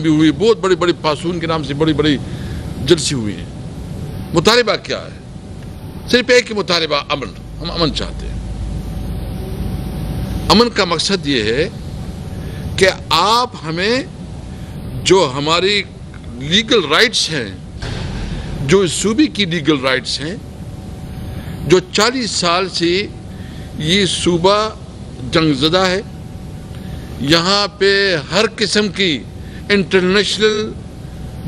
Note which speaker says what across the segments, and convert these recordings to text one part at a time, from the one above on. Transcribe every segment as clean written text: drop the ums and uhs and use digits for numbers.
Speaker 1: بھی ہوئی, بہت بڑی بڑی پاسون کے نام سے بڑی بڑی جلسی ہوئی ہیں. مطالبہ کیا ہے؟ صرف ایک ہی مطالبہ, امن. ہم امن چاہتے ہیں. امن کا مقصد یہ ہے کہ آپ ہمیں جو ہماری لیگل رائٹس ہیں, جو اس صوبے کی لیگل رائٹس ہیں, جو 40 سال سے یہ صوبہ جنگ زدہ ہے, یہاں پہ ہر قسم کی انٹرنیشنل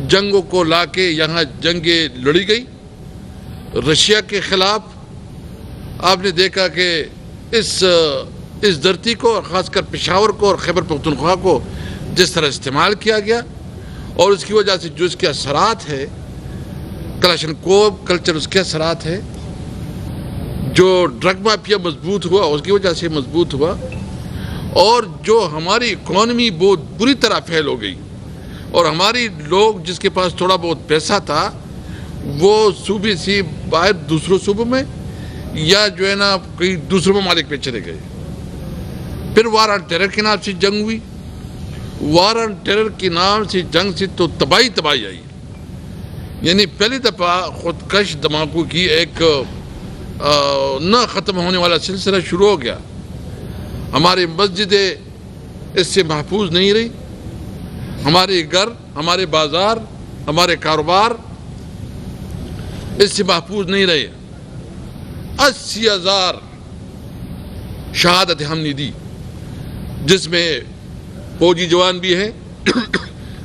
Speaker 1: جنگوں کو لا کے یہاں جنگیں لڑی گئی. رشیا کے خلاف آپ نے دیکھا کہ اس دھرتی کو, اور خاص کر پشاور کو اور خیبر پختونخوا کو جس طرح استعمال کیا گیا, اور اس کی وجہ سے جو اس کے اثرات ہے, کلاشنکوف کلچر اس کے اثرات ہے, جو ڈرگ مافیا مضبوط ہوا اس کی وجہ سے مضبوط ہوا, اور جو ہماری اکانومی بہت بری طرح پھیل ہو گئی, اور ہماری لوگ جس کے پاس تھوڑا بہت پیسہ تھا وہ صوبے سے باہر دوسروں صوبوں میں یا جو ہے نا کئی دوسرے ممالک پہ چلے گئے. پھر وار آن ٹیرر کے نام سے جنگ ہوئی. وار آن ٹیرر کے نام سے جنگ سے تو تباہی آئی. یعنی پہلی دفعہ خودکش دھماکوں کی ایک نہ ختم ہونے والا سلسلہ شروع ہو گیا. ہماری مسجدیں اس سے محفوظ نہیں رہی, ہمارے گھر, ہمارے بازار, ہمارے کاروبار اس سے محفوظ نہیں رہے. 80,000 شہادت ہم نے دی, جس میں فوجی جوان بھی ہیں,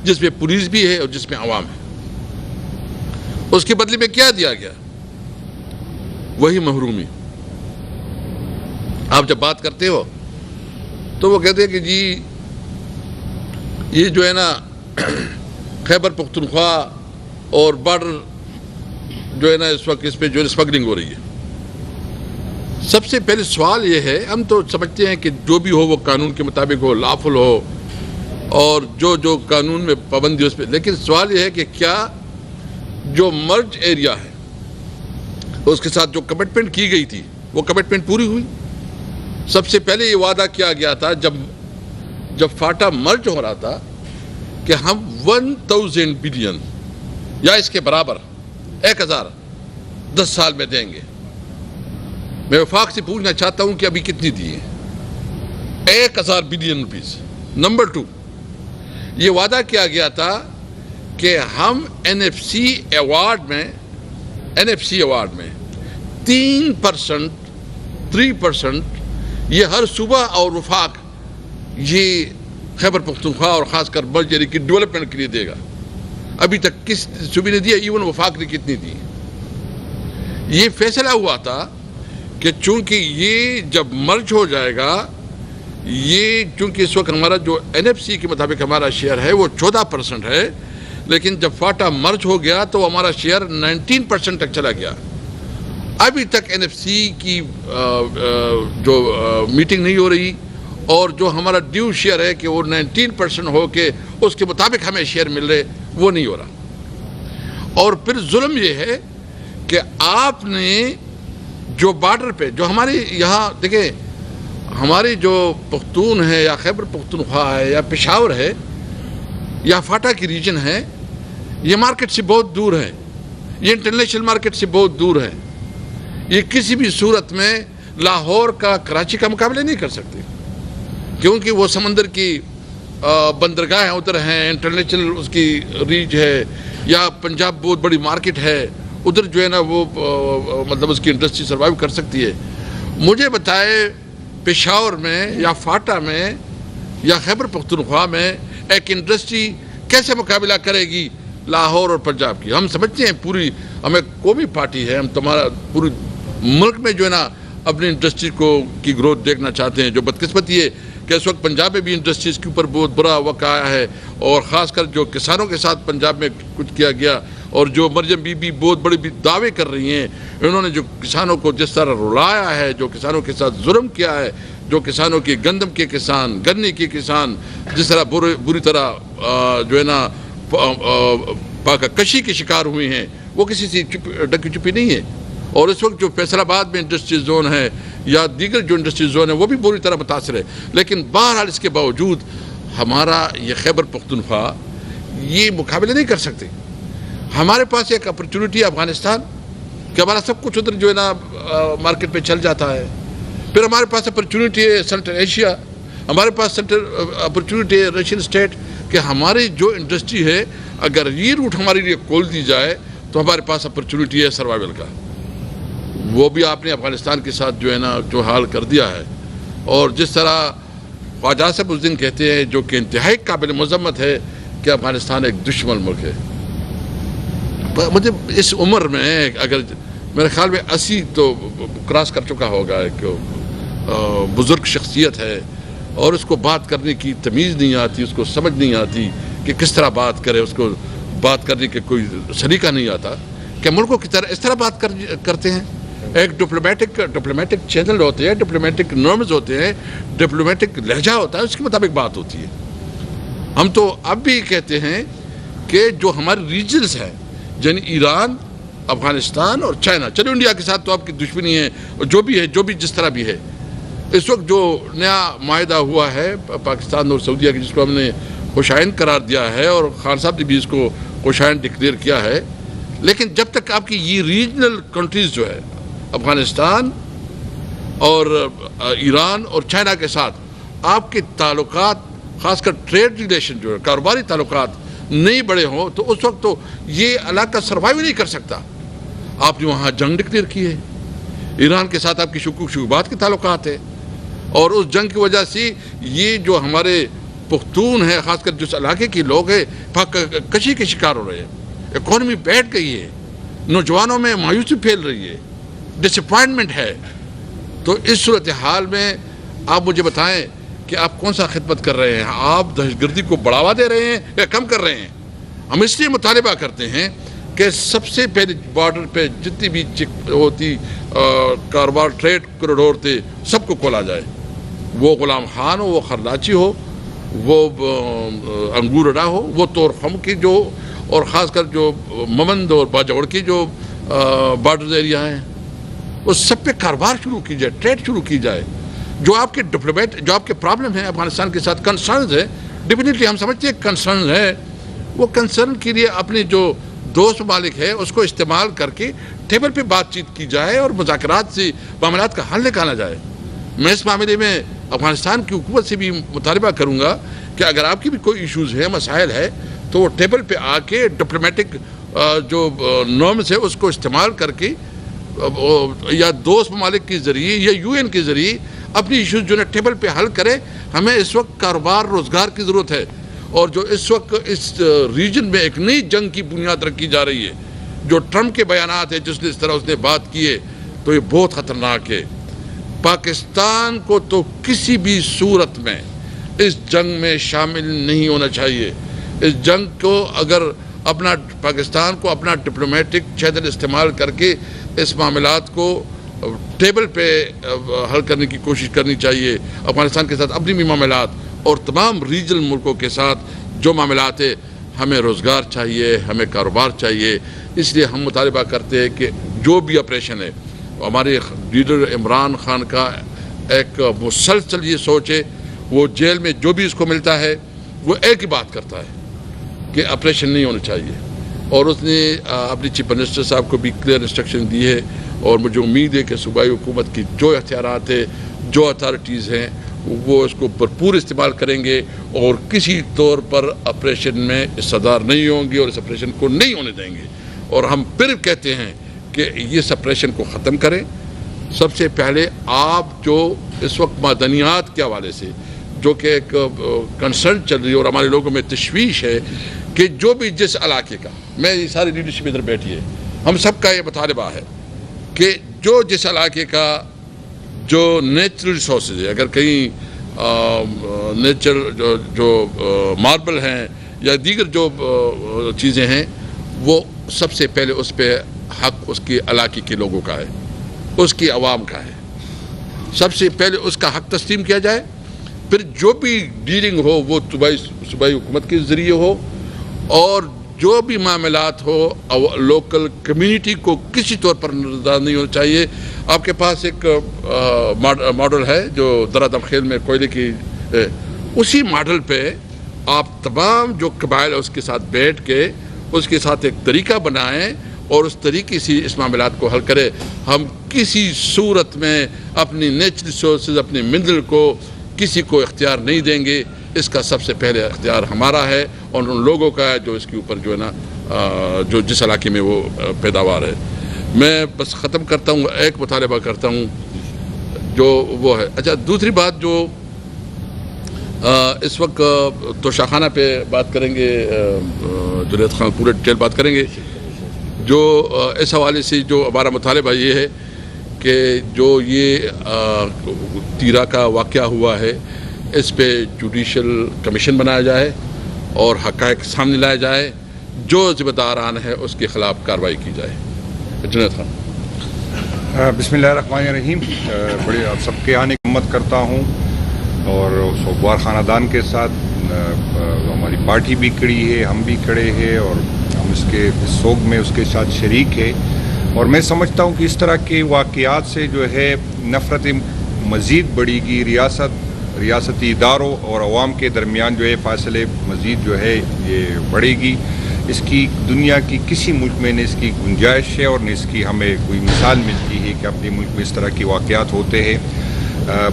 Speaker 1: جس میں پولیس بھی ہے, اور جس میں عوام ہے. اس کے بدلے میں کیا دیا گیا؟ وہی محرومی. آپ جب بات کرتے ہو تو وہ کہتے ہیں کہ جی یہ جو ہے نا خیبر پختونخوا اور بارڈر جو ہے نا اس وقت اس پہ جو اسمگلنگ ہو رہی ہے. سب سے پہلے سوال یہ ہے, ہم تو سمجھتے ہیں کہ جو بھی ہو وہ قانون کے مطابق ہو, لافل ہو, اور جو قانون میں پابندی اس پہ, لیکن سوال یہ ہے کہ کیا جو مرج ایریا ہے اس کے ساتھ جو کمٹمنٹ کی گئی تھی وہ کمٹمنٹ پوری ہوئی؟ سب سے پہلے یہ وعدہ کیا گیا تھا جب فاٹا مرج ہو رہا تھا کہ ہم 1000 بلین یا اس کے برابر 1000 10 سال میں دیں گے. میں وفاق سے پوچھنا چاہتا ہوں کہ ابھی کتنی دی ہیں؟ 1000 بلین روپیز. نمبر 2, یہ وعدہ کیا گیا تھا کہ ہم این ایف سی ایوارڈ میں 3% یہ ہر صوبہ اور وفاق یہ خیبر پختونخوا اور خاص کر مرج ایریا کی ڈیولپمنٹ کے لیے دے گا. ابھی تک کس صوبے نے دیا؟ ایون وفاق نے کتنی دی؟ یہ فیصلہ ہوا تھا کہ چونکہ یہ جب مرج ہو جائے گا, یہ چونکہ اس وقت ہمارا جو این ایف سی کے مطابق ہمارا شیئر ہے وہ 14% ہے, لیکن جب فاٹا مرج ہو گیا تو ہمارا شیئر 19% تک چلا گیا. ابھی تک این ایف سی کی جو میٹنگ نہیں ہو رہی, اور جو ہمارا ڈیو شیئر ہے کہ وہ 19% ہو کے اس کے مطابق ہمیں شیئر مل رہے, وہ نہیں ہو رہا. اور پھر ظلم یہ ہے کہ آپ نے جو بارڈر پہ جو ہمارے یہاں دیکھیں, ہماری جو پختون ہے یا خیبر پختونخوا ہے یا پشاور ہے یا فاٹا کی ریجن ہے, یہ مارکیٹ سے بہت دور ہے, یہ انٹرنیشنل مارکیٹ سے بہت دور ہے. یہ کسی بھی صورت میں لاہور کا کراچی کا مقابلہ نہیں کر سکتے, کیونکہ وہ سمندر کی بندرگاہیں ادھر ہیں, انٹرنیشنل اس کی ریچ ہے, یا پنجاب بہت بڑی مارکیٹ ہے, ادھر جو ہے نا وہ مطلب اس کی انڈسٹری سروائیو کر سکتی ہے. مجھے بتائے پشاور میں یا فاٹا میں یا خیبر پختونخوا میں ایک انڈسٹری کیسے مقابلہ کرے گی لاہور اور پنجاب کی؟ ہم سمجھتے ہیں پوری ہمیں قومی پارٹی ہے, ہم تمہارا پوری ملک میں جو ہے نا اپنی انڈسٹری کی گروتھ دیکھنا چاہتے ہیں. جو بدقسمتی ہے کہ اس وقت پنجاب میں بھی انڈسٹریز کے اوپر بہت برا وقت آیا ہے, اور خاص کر جو کسانوں کے ساتھ پنجاب میں کچھ کیا گیا, اور جو مریم بی بی بہت بڑے دعوے کر رہی ہیں, انہوں نے جو کسانوں کو جس طرح رلایا ہے, جو کسانوں کے ساتھ ظلم کیا ہے, جو کسانوں کی گندم کے کسان, گنے کے کسان جس طرح بری طرح جو ہے نا پاکہ کشی کے شکار ہوئے ہیں, وہ کسی سے ڈکی چھپی نہیں ہے. اور اس وقت جو فیصل آباد میں انڈسٹری زون ہے یا دیگر جو انڈسٹری زون ہے وہ بھی بری طرح متاثر ہے. لیکن بہرحال اس کے باوجود ہمارا یہ خیبر پختونخوا یہ مقابلے نہیں کر سکتے. ہمارے پاس ایک اپرچونٹی ہے افغانستان کہ ہمارا سب کچھ ادھر جو ہے نا مارکیٹ پہ چل جاتا ہے. پھر ہمارے پاس اپرچونٹی ہے سینٹرل ایشیا, ہمارے پاس اپرچونٹی ہے رشین اسٹیٹ کہ ہماری جو انڈسٹری ہے اگر یہ روٹ ہمارے لیے کھول دی جائے تو ہمارے پاس اپرچونٹی ہے سروائیول کا. وہ بھی آپ نے افغانستان کے ساتھ جو ہے نا جو حال کر دیا ہے. اور جس طرح خواجہ صاحب اس دن کہتے ہیں جو کہ انتہائی قابل مذمت ہے کہ افغانستان ایک دشمن ملک ہے. مجھے اس عمر میں اگر میرے خیال میں 80 تو کراس کر چکا ہوگا, ایک بزرگ شخصیت ہے اور اس کو بات کرنے کی تمیز نہیں آتی, اس کو سمجھ نہیں آتی کہ کس طرح بات کرے, اس کو بات کرنے کے کوئی سلیقہ نہیں آتا کہ ملکوں کی طرح اس طرح بات کرتے ہیں. ایک ڈپلومیٹک چینل ہوتے ہیں, ڈپلومیٹک نارمز ہوتے ہیں, ڈپلومیٹک لہجہ ہوتا ہے, اس کے مطابق بات ہوتی ہے. ہم تو اب بھی کہتے ہیں کہ جو ہمارے ریجنز ہیں یعنی ایران, افغانستان اور چائنا, چلو انڈیا کے ساتھ تو آپ کی دشمنی ہے جو بھی جس طرح بھی ہے. اس وقت جو نیا معاہدہ ہوا ہے پاکستان اور سعودیہ کی جس کو ہم نے خوشائن قرار دیا ہے اور خان صاحب نے بھی اس کو خوشائن ڈکلیئر کیا ہے, لیکن جب تک آپ کی یہ ریجنل کنٹریز جو ہے افغانستان اور ایران اور چائنا کے ساتھ آپ کے تعلقات خاص کر ٹریڈ ریلیشن جو ہے کاروباری تعلقات نہیں بڑے ہوں تو اس وقت تو یہ علاقہ سروائیو نہیں کر سکتا. آپ نے وہاں جنگ ڈکلیئر کی ہے, ایران کے ساتھ آپ کی شکوک کے تعلقات ہیں اور اس جنگ کی وجہ سے یہ جو ہمارے پختون ہیں خاص کر جس علاقے کے لوگ ہیں کشی کے شکار ہو رہے ہیں. اکانومی بیٹھ گئی ہے, نوجوانوں میں مایوسی پھیل رہی ہے, ڈس اپوائنٹمنٹ ہے. تو اس صورتحال میں آپ مجھے بتائیں کہ آپ کون سا خدمت کر رہے ہیں؟ آپ دہشت گردی کو بڑھاوا دے رہے ہیں یا کم کر رہے ہیں؟ ہم اس لیے مطالبہ کرتے ہیں کہ سب سے پہلے بارڈر پہ جتنی بھی ہوتی کاروبار ٹریڈ کوریڈور تھے سب کو کھولا جائے. وہ غلام خان ہو, وہ خرلاچی ہو, وہ انگور اڈا ہو, وہ طور خم کی جو اور خاص کر جو ممند اور باجوڑ کی جو بارڈر ایریا ہیں وہ سب پہ کاروبار شروع کی جائے, ٹریڈ شروع کی جائے. جو آپ کے جو آپ کے پرابلم ہیں افغانستان کے ساتھ کنسرنز ہیں, ڈیفینیٹلی ہم سمجھتے ہیں کنسرنز ہیں, وہ کنسرن کے لیے اپنے جو دوست ممالک ہے اس کو استعمال کر کے ٹیبل پہ بات چیت کی جائے اور مذاکرات سے معاملات کا حل نکالا جائے. میں اس معاملے میں افغانستان کی حکومت سے بھی مطالبہ کروں گا کہ اگر آپ کی بھی کوئی ایشوز ہیں, مسائل ہے, تو وہ ٹیبل پہ آ کے ڈپلومیٹک جو نارمز ہے اس کو استعمال کر کے یا دوست ممالک کے ذریعے یا یو این کے ذریعے اپنی ایشوز جو ہے ٹیبل پہ حل کرے. ہمیں اس وقت کاروبار روزگار کی ضرورت ہے اور جو اس وقت اس ریجن میں ایک نئی جنگ کی بنیاد رکھی جا رہی ہے, جو ٹرمپ کے بیانات ہیں جس نے اس طرح اس نے بات کی ہے تو یہ بہت خطرناک ہے. پاکستان کو تو کسی بھی صورت میں اس جنگ میں شامل نہیں ہونا چاہیے. اس جنگ کو اگر پاکستان کو اپنا ڈپلومیٹک چینل استعمال کر کے اس معاملات کو ٹیبل پہ حل کرنے کی کوشش کرنی چاہیے. افغانستان کے ساتھ اپنی بھی معاملات اور تمام ریجنل ملکوں کے ساتھ جو معاملات ہیں, ہمیں روزگار چاہیے, ہمیں کاروبار چاہیے. اس لیے ہم مطالبہ کرتے ہیں کہ جو بھی آپریشن ہے, ہمارے لیڈر عمران خان کا ایک مسلسل یہ سوچ ہے, وہ جیل میں جو بھی اس کو ملتا ہے وہ ایک ہی بات کرتا ہے کہ آپریشن نہیں ہونا چاہیے. اور اس نے اپنی چیف منسٹر صاحب کو بھی کلیئر انسٹرکشن دی ہے اور مجھے امید ہے کہ صوبائی حکومت کی جو اختیارات ہیں, جو اتھارٹیز ہیں, وہ اس کو بھرپور استعمال کریں گے اور کسی طور پر آپریشن میں حصہ نہیں ہوں گے اور اس آپریشن کو نہیں ہونے دیں گے. اور ہم پھر کہتے ہیں کہ اس آپریشن کو ختم کریں. سب سے پہلے آپ جو اس وقت معدنیات کے حوالے سے جو کہ ایک کنسرن چل رہی ہے اور ہمارے لوگوں میں تشویش ہے کہ جو بھی جس علاقے کا, میں یہ ساری لیڈرشپ ادھر بیٹھی ہے, ہم سب کا یہ مطالبہ ہے کہ جو جس علاقے کا جو نیچرل ریسورسز ہے, اگر کہیں نیچر جو ماربل ہیں یا دیگر جو چیزیں ہیں, وہ سب سے پہلے اس پہ حق اس کے علاقے کے لوگوں کا ہے, اس کی عوام کا ہے. سب سے پہلے اس کا حق تسلیم کیا جائے. پھر جو بھی ڈیلنگ ہو وہ صوبائی حکومت کے ذریعے ہو اور جو بھی معاملات ہو لوکل کمیونٹی کو کسی طور پر نظر نہیں ہونا چاہیے. آپ کے پاس ایک ماڈل ہے جو درادم خیل میں کوئلے کی, اسی ماڈل پہ آپ تمام جو قبائل اس کے ساتھ بیٹھ کے اس کے ساتھ ایک طریقہ بنائیں اور اس طریقے سے اس معاملات کو حل کرے. ہم کسی صورت میں اپنی نیچرل ریسورسز اپنی منرل کو کسی کو اختیار نہیں دیں گے. اس کا سب سے پہلے اختیار ہمارا ہے اور ان لوگوں کا ہے جو اس کے اوپر جو ہے نا جو جس علاقے میں وہ پیداوار ہے. میں بس ختم کرتا ہوں, ایک مطالبہ کرتا ہوں جو وہ ہے. اچھا, دوسری بات جو اس وقت تو شاخانہ پہ بات کریں گے, جنید خان پورے ڈیٹیل بات کریں گے. جو اس حوالے سے جو ہمارا مطالبہ یہ ہے کہ جو یہ تیرا کا واقعہ ہوا ہے اس پہ جوڈیشل کمیشن بنایا جائے اور حقائق سامنے لایا جائے, جو ذمہ داران ہے اس کے خلاف کارروائی کی جائے. جنید خان.
Speaker 2: بسم اللہ الرحمن الرحیم. بڑے آپ سب کے آنے کی ہمت کرتا ہوں اور سوگوار خاندان کے ساتھ ہماری پارٹی بھی کھڑی ہے, ہم بھی کھڑے ہیں اور ہم اس سوگ میں اس کے ساتھ شریک ہے. اور میں سمجھتا ہوں کہ اس طرح کے واقعات سے جو ہے نفرت مزید بڑھے گی, ریاستی اداروں اور عوام کے درمیان جو ہے فاصلے مزید جو ہے یہ بڑھے گی. اس کی دنیا کی کسی ملک میں نہ اس کی گنجائش ہے اور نہ اس کی ہمیں کوئی مثال ملتی ہے کہ اپنے ملک میں اس طرح کے واقعات ہوتے ہیں.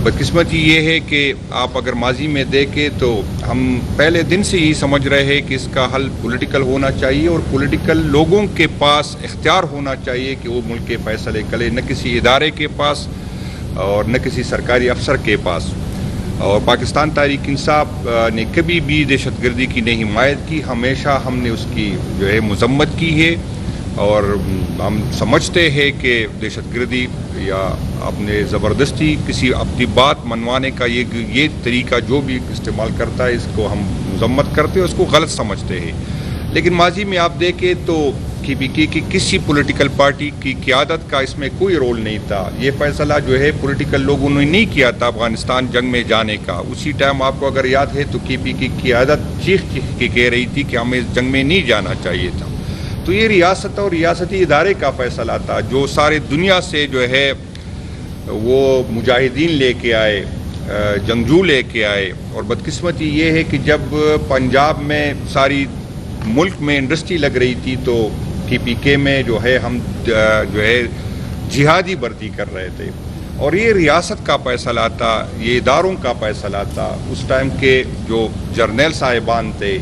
Speaker 2: بدقسمتی یہ ہے کہ آپ اگر ماضی میں دیکھیں تو ہم پہلے دن سے یہی سمجھ رہے ہیں کہ اس کا حل پولیٹیکل ہونا چاہیے اور پولیٹیکل لوگوں کے پاس اختیار ہونا چاہیے کہ وہ ملک کے فیصلے کرے, نہ کسی ادارے کے پاس اور نہ کسی سرکاری افسر کے پاس. اور پاکستان تحریک انصاف نے کبھی بھی دہشت گردی کی نہیں حمایت کی, ہمیشہ ہم نے اس کی جو ہے مذمت کی ہے. اور ہم سمجھتے ہیں کہ دہشت گردی یا اپنے زبردستی کسی اپنی بات منوانے کا یہ طریقہ جو بھی استعمال کرتا ہے اس کو ہم مذمت کرتے ہیں, اس کو غلط سمجھتے ہیں. لیکن ماضی میں آپ دیکھیں تو KPK کی کسی پولیٹیکل پارٹی کی قیادت کا اس میں کوئی رول نہیں تھا. یہ فیصلہ جو ہے پولیٹیکل لوگوں نے نہیں کیا تھا افغانستان جنگ میں جانے کا. اسی ٹائم آپ کو اگر یاد ہے تو KPK کی قیادت چیخ کے کہہ رہی تھی کہ ہمیں اس جنگ میں نہیں جانا چاہیے تھا. تو یہ ریاست اور ریاستی ادارے کا فیصلہ تھا جو سارے دنیا سے جو ہے وہ مجاہدین لے کے آئے, جنگجو لے کے آئے. اور بدقسمتی یہ ہے کہ جب پنجاب میں ساری ملک میں انڈسٹری لگ رہی تھی تو KPK میں جو ہے ہم جو ہے جہادی بھرتی کر رہے تھے. اور یہ ریاست کا فیصلہ تھا, یہ اداروں کا فیصلہ تھا. اس ٹائم کے جو جرنیل صاحبان تھے,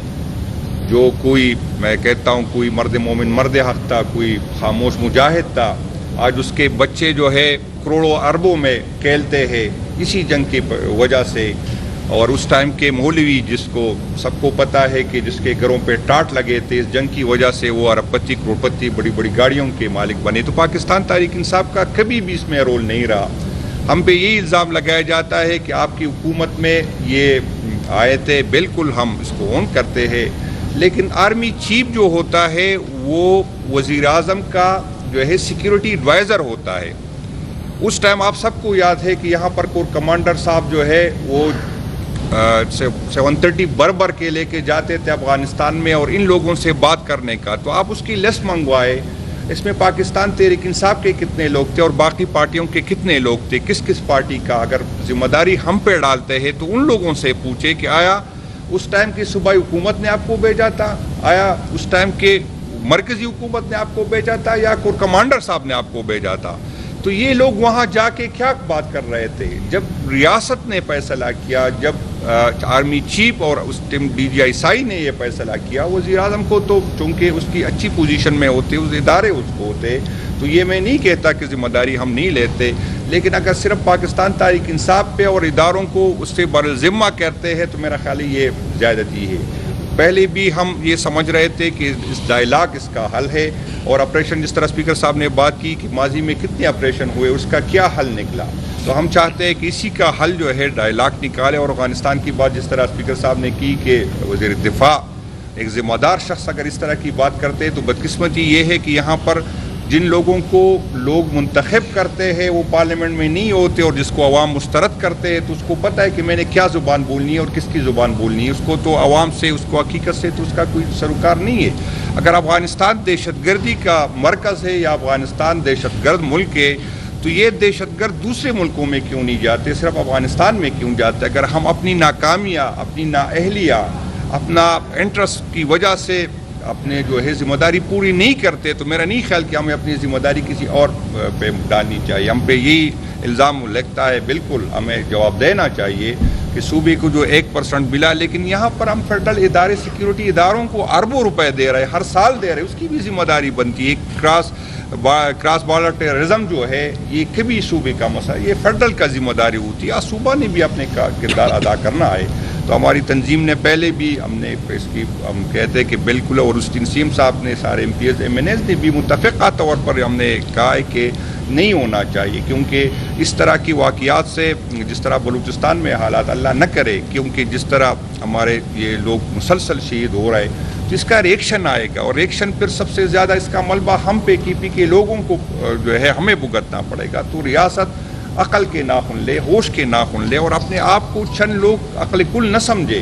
Speaker 2: جو کوئی میں کہتا ہوں کوئی مرد مومن مرد حق تھا, کوئی خاموش مجاہد تھا, آج اس کے بچے جو ہے کروڑوں اربوں میں کھیلتے ہیں اسی جنگ کی وجہ سے. اور اس ٹائم کے مولوی جس کو سب کو پتہ ہے کہ جس کے گھروں پہ ٹاٹ لگے تھے اس جنگ کی وجہ سے وہ ارب پتی کروڑ پتی بڑی بڑی گاڑیوں کے مالک بنے. تو پاکستان تحریک انصاف کا کبھی بھی اس میں رول نہیں رہا. ہم پہ یہی الزام لگایا جاتا ہے کہ آپ کی حکومت میں یہ آئے تھے, بالکل ہم اس کو اون کرتے ہیں. لیکن آرمی چیف جو ہوتا ہے وہ وزیر اعظم کا جو ہے سیکیورٹی ایڈوائزر ہوتا ہے. اس ٹائم آپ سب کو یاد ہے کہ یہاں پر کور کمانڈر صاحب جو ہے وہ 730 بر کے لے کے جاتے تھے افغانستان میں اور ان لوگوں سے بات کرنے کا. تو آپ اس کی لسٹ منگوائے, اس میں پاکستان تحریک انصاف کے کتنے لوگ تھے اور باقی پارٹیوں کے کتنے لوگ تھے, کس کس پارٹی کا. اگر ذمہ داری ہم پہ ڈالتے ہیں تو ان لوگوں سے پوچھے کہ آیا اس ٹائم کی صوبائی حکومت نے آپ کو بھیجا تھا, آیا اس ٹائم کے مرکزی حکومت نے آپ کو بھیجا تھا یا کور کمانڈر صاحب نے آپ کو بھیجا تھا. تو یہ لوگ وہاں جا کے کیا بات کر رہے تھے جب ریاست نے فیصلہ کیا, جب آرمی چیف اور اس ٹیم DGI نے یہ فیصلہ کیا. وزیر اعظم کو تو چونکہ اس کی اچھی پوزیشن میں ہوتے, اس ادارے اس کو ہوتے, تو یہ میں نہیں کہتا کہ ذمہ داری ہم نہیں لیتے. لیکن اگر صرف پاکستان تحریک انصاف پہ اور اداروں کو اس سے بر ذمہ کرتے ہیں تو میرا خیال ہے یہ زیادتی ہے. پہلے بھی ہم یہ سمجھ رہے تھے کہ اس ڈائلاگ اس کا حل ہے اور آپریشن جس طرح اسپیکر صاحب نے بات کی کہ ماضی میں کتنے آپریشن ہوئے اس کا کیا حل نکلا. تو ہم چاہتے ہیں کہ اسی کا حل جو ہے ڈائلاگ نکالے. اور افغانستان کی بات جس طرح اسپیکر صاحب نے کی کہ وزیر دفاع ایک ذمہ دار شخص اگر اس طرح کی بات کرتے تو بدقسمتی یہ ہے کہ یہاں پر جن لوگوں کو لوگ منتخب کرتے ہیں وہ پارلیمنٹ میں نہیں ہوتے اور جس کو عوام مسترد کرتے ہیں تو اس کو پتہ ہے کہ میں نے کیا زبان بولنی ہے اور کس کی زبان بولنی ہے. اس کو تو عوام سے, اس کو حقیقت سے تو اس کا کوئی سروکار نہیں ہے. اگر افغانستان دہشت گردی کا مرکز ہے یا افغانستان دہشت گرد ملک ہے تو یہ دہشت گرد دوسرے ملکوں میں کیوں نہیں جاتے, صرف افغانستان میں کیوں جاتے؟ اگر ہم اپنی ناکامیاں, اپنی نااہلیاں, اپنا انٹرسٹ کی وجہ سے اپنے جو ہے ذمہ داری پوری نہیں کرتے تو میرا نہیں خیال کہ ہمیں اپنی ذمہ داری کسی اور پہ ڈالنی چاہیے. ہم پہ یہی الزام لگتا ہے, بالکل ہمیں جواب دینا چاہیے کہ صوبے کو جو 1% ملا, لیکن یہاں پر ہم فیڈرل ادارے سیکیورٹی اداروں کو اربوں روپے دے رہے ہیں, ہر سال دے رہے ہیں, اس کی بھی ذمہ داری بنتی ہے. کراس بارڈر ٹیررزم جو ہے یہ کبھی صوبے کا مسئلہ, یہ فیڈرل کا ذمہ داری ہوتی ہے. صوبہ نے بھی اپنے کردار ادا کرنا ہے. تو ہماری تنظیم نے پہلے بھی ہم نے اس کی ہم کہتے ہیں کہ بالکل, اور اس نسیم صاحب نے سارے MPs نے بھی متفقہ طور پر ہم نے کہا ہے کہ نہیں ہونا چاہیے, کیونکہ اس طرح کی واقعات سے جس طرح بلوچستان میں حالات اللہ نہ کرے, کیونکہ جس طرح ہمارے یہ لوگ مسلسل شہید ہو رہے ہیں, تو اس کا ریئیکشن آئے گا, اور ریئیکشن پھر سب سے زیادہ اس کا ملبہ ہم پہ KP کے لوگوں کو جو ہے ہمیں بھگتنا پڑے گا. تو ریاست عقل کے ناخن لے, ہوش کے ناخن لے, اور اپنے آپ کو چند لوگ عقل کل نہ سمجھے.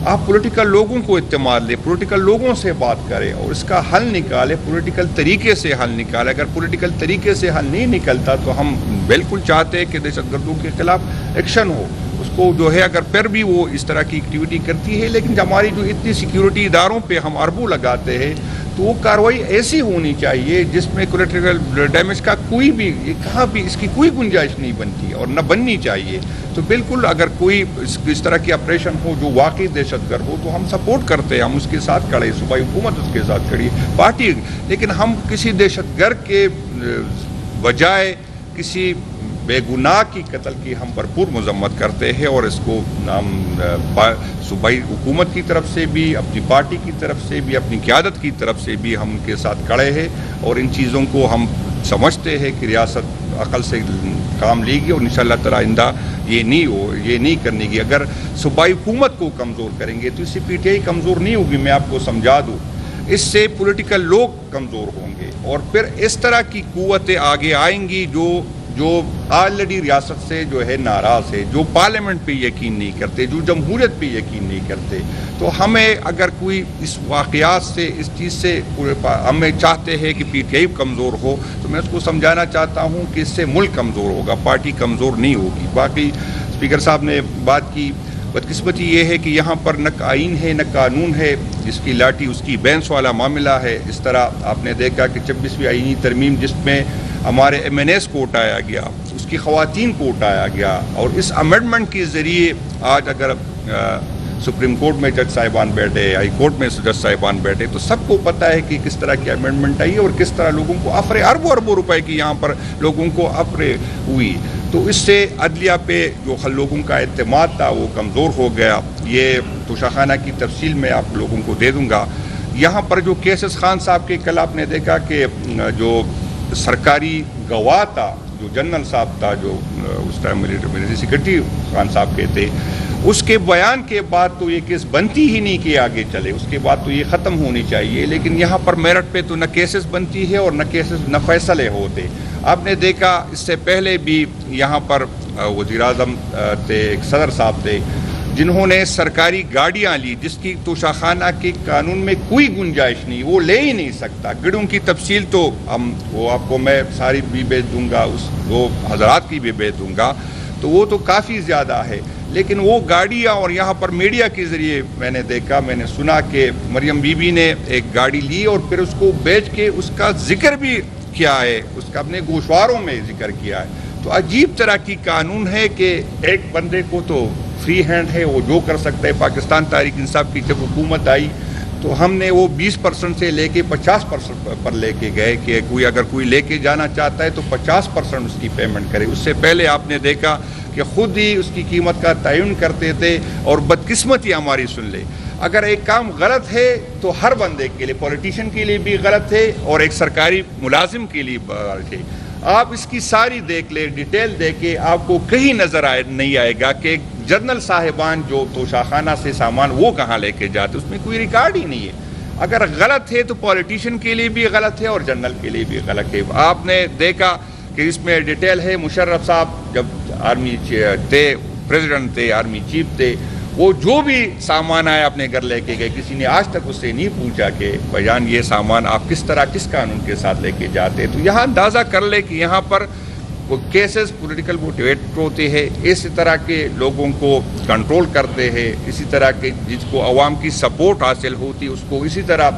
Speaker 2: آپ پولیٹیکل لوگوں کو اعتماد لے, پولیٹیکل لوگوں سے بات کریں اور اس کا حل نکالے, پولیٹیکل طریقے سے حل نکالے. اگر پولیٹیکل طریقے سے حل نہیں نکلتا تو ہم بالکل چاہتے ہیں کہ دہشت گردوں کے خلاف ایکشن ہو. اس کو جو ہے اگر پھر بھی وہ اس طرح کی ایکٹیویٹی کرتی ہے, لیکن ہماری جو اتنی سیکیورٹی اداروں پہ ہم اربوں لگاتے ہیں, تو وہ کارروائی ایسی ہونی چاہیے جس میں کولیٹرل ڈیمیج کا کوئی بھی کہاں بھی اس کی کوئی گنجائش نہیں بنتی اور نہ بننی چاہیے. تو بالکل اگر کوئی اس طرح کی آپریشن ہو جو واقعی دہشت گرد ہو تو ہم سپورٹ کرتے ہیں, ہم اس کے ساتھ کھڑے, صوبائی حکومت اس کے ساتھ کھڑی, پارٹی. لیکن ہم کسی دہشت گرد کے بجائے کسی بے گناہ کی قتل کی ہم بھرپور مذمت کرتے ہیں, اور اس کو ہم صوبائی حکومت کی طرف سے بھی, اپنی پارٹی کی طرف سے بھی, اپنی قیادت کی طرف سے بھی ہم ان کے ساتھ کھڑے ہیں. اور ان چیزوں کو ہم سمجھتے ہیں کہ ریاست عقل سے کام لے گی, اور انشاءاللہ تعالی آئندہ یہ نہیں کرنے گی. اگر صوبائی حکومت کو کمزور کریں گے تو اس سے PTI کمزور نہیں ہوگی. میں آپ کو سمجھا دوں, اس سے پولیٹیکل لوگ کمزور ہوں گے, اور پھر اس طرح کی قوتیں آگے آئیں گی جو آلریڈی ریاست سے جو ہے ناراض ہے, جو پارلیمنٹ پہ یقین نہیں کرتے, جو جمہوریت پہ یقین نہیں کرتے. تو ہمیں اگر کوئی اس واقعات سے, اس چیز سے ہمیں چاہتے ہیں کہ PTI کمزور ہو, تو میں اس کو سمجھانا چاہتا ہوں کہ اس سے ملک کمزور ہوگا, پارٹی کمزور نہیں ہوگی. باقی اسپیکر صاحب نے بات کی, بدقسمتی یہ ہے کہ یہاں پر نہ آئین ہے نہ قانون ہے, جس کی لاٹھی اس کی بینس والا معاملہ ہے. اس طرح آپ نے دیکھا کہ 26ویں آئینی ترمیم جس میں ہمارے MNAs کو اٹھایا گیا, اس کی خواتین کو اٹھایا گیا, اور اس امینڈمنٹ کے ذریعے آج اگر سپریم کورٹ میں جج صاحبان بیٹھے, ہائی کورٹ میں جج صاحبان بیٹھے, تو سب کو پتہ ہے کہ کس طرح کی امینڈمنٹ آئی اور کس طرح لوگوں کو اربوں روپے کی یہاں پر لوگوں کو افرے ہوئی. تو اس سے عدلیہ پہ جو لوگوں کا اعتماد تھا وہ کمزور ہو گیا. یہ توشاخانہ کی تفصیل میں آپ لوگوں کو دے دوں گا. یہاں پر جو کیسز خان صاحب کے کل آپ نے دیکھا کہ جو سرکاری گواہ تھا, جو جنرل صاحب تھا, جو اس ٹائم ملٹری سیکرٹری خان صاحب کے تھے, اس کے بیان کے بعد تو یہ کیس بنتی ہی نہیں کہ آگے چلے, اس کے بعد تو یہ ختم ہونی چاہیے. لیکن یہاں پر میرٹ پہ تو نہ کیسز بنتی ہے اور نہ فیصلے ہوتے. آپ نے دیکھا اس سے پہلے بھی یہاں پر وزیر اعظم تھے, ایک صدر صاحب تھے, جنہوں نے سرکاری گاڑیاں لی جس کی توشاخانہ کے قانون میں کوئی گنجائش نہیں, وہ لے ہی نہیں سکتا. گڑوں کی تفصیل تو وہ آپ کو میں ساری بھی بھیج دوں گا, وہ حضرات کی بھی بھیج دوں گا, تو وہ تو کافی زیادہ ہے. لیکن وہ گاڑیاں, اور یہاں پر میڈیا کے ذریعے میں نے دیکھا, میں نے سنا کہ مریم بی بی نے ایک گاڑی لی اور پھر اس کو بیچ کے اس کا ذکر بھی کیا ہے, اس کا اپنے گوشواروں میں ذکر کیا ہے. تو عجیب طرح کی قانون ہے کہ ایک بندے کو تو فری ہینڈ ہے, وہ جو کر سکتا ہے. پاکستان تحریک انصاف کی جب حکومت آئی تو ہم نے وہ 20% سے لے کے 50% پر لے کے گئے کہ اگر کوئی لے کے جانا چاہتا ہے تو 50% اس کی پیمنٹ کرے. اس سے پہلے آپ نے دیکھا کہ خود ہی اس کی قیمت کا تعین کرتے تھے. اور بدقسمتی ہماری سن لے, اگر ایک کام غلط ہے تو ہر بندے کے لیے, پولیٹیشین کے لیے بھی غلط ہے اور ایک سرکاری ملازم کے لیے غلط ہے. آپ اس کی ساری دیکھ لیں, ڈیٹیل دیکھیں, آپ کو کہیں نظر نہیں آئے گا کہ جنرل صاحبان جو توشاخانہ سے سامان وہ کہاں لے کے جاتے, اس میں کوئی ریکارڈ ہی نہیں ہے. اگر غلط ہے تو پولیٹیشین کے لیے بھی غلط ہے اور جنرل کے لیے بھی غلط ہے. آپ نے دیکھا کہ اس میں ڈیٹیل ہے. مشرف صاحب جب آرمی تھے, پریزیڈنٹ تھے, آرمی چیف تھے, وہ جو بھی سامان آیا اپنے گھر لے کے گئے. کسی نے آج تک اس سے نہیں پوچھا کہ بھائیجان یہ سامان آپ کس طرح کس قانون کے ساتھ لے کے جاتے. تو یہاں اندازہ کر لے کہ یہاں پر وہ کیسز پولیٹیکل موٹیویٹ ہوتے ہیں، اسی طرح کے لوگوں کو کنٹرول کرتے ہیں، اسی طرح کے جس کو عوام کی سپورٹ حاصل ہوتی ہے اس کو اسی طرح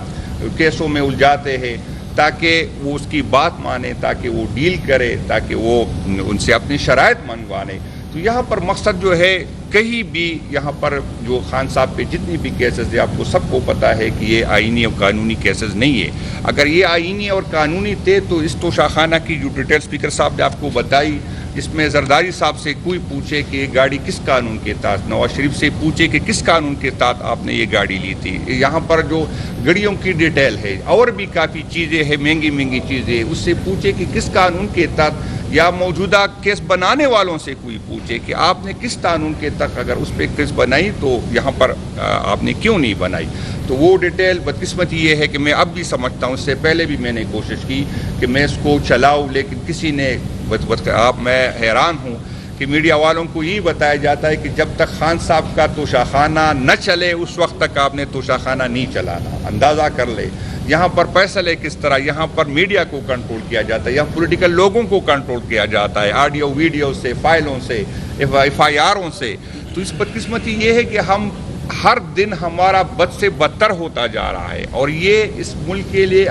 Speaker 2: کیسوں میں الجھاتے ہیں تاکہ وہ اس کی بات مانے، تاکہ وہ ڈیل کرے، تاکہ وہ ان سے اپنی شرائط منگوانے۔ تو یہاں پر مقصد جو ہے کہیں بھی یہاں پر جو خان صاحب پہ جتنی بھی کیسز ہے آپ کو سب کو پتہ ہے کہ یہ آئینی اور قانونی کیسز نہیں ہے۔ اگر یہ آئینی اور قانونی تھے تو اس توشاخانہ کی جو ڈیٹیل اسپیکر صاحب نے آپ کو بتائی، اس میں زرداری صاحب سے کوئی پوچھے کہ یہ گاڑی کس قانون کے تحت، نواز شریف سے پوچھے کہ کس قانون کے تحت آپ نے یہ گاڑی لی تھی۔ یہاں پر جو گاڑیوں کی ڈیٹیل ہے اور بھی کافی چیزیں ہیں، مہنگی چیزیں، اس سے پوچھے کہ کس قانون کے تحت، یا موجودہ کیس بنانے والوں سے کوئی پوچھے کہ آپ نے کس قانون کے تحت اگر اس پہ کیس بنائی تو یہاں پر آپ نے کیوں نہیں بنائی۔ تو وہ ڈیٹیل بدقسمتی یہ ہے کہ میں اب بھی سمجھتا ہوں، اس سے پہلے بھی میں نے کوشش کی کہ میں اس کو چلاؤں، لیکن کسی نے میں حیران ہوں کہ میڈیا والوں کو یہ بتایا جاتا ہے کہ جب تک خان صاحب کا توشاخانہ نہ چلے اس وقت تک آپ نے توشاخانہ نہیں چلانا۔ اندازہ کر لے یہاں پر فیصلے کس طرح، یہاں پر میڈیا کو کنٹرول کیا جاتا ہے، یہاں پولیٹیکل لوگوں کو کنٹرول کیا جاتا ہے، آڈیو ویڈیو سے، فائلوں سے، ایف آئی آروں سے۔ تو اس بدقسمتی یہ ہے کہ ہم ہر دن ہمارا بد سے بدتر ہوتا جا رہا ہے، اور یہ اس ملک کے لیے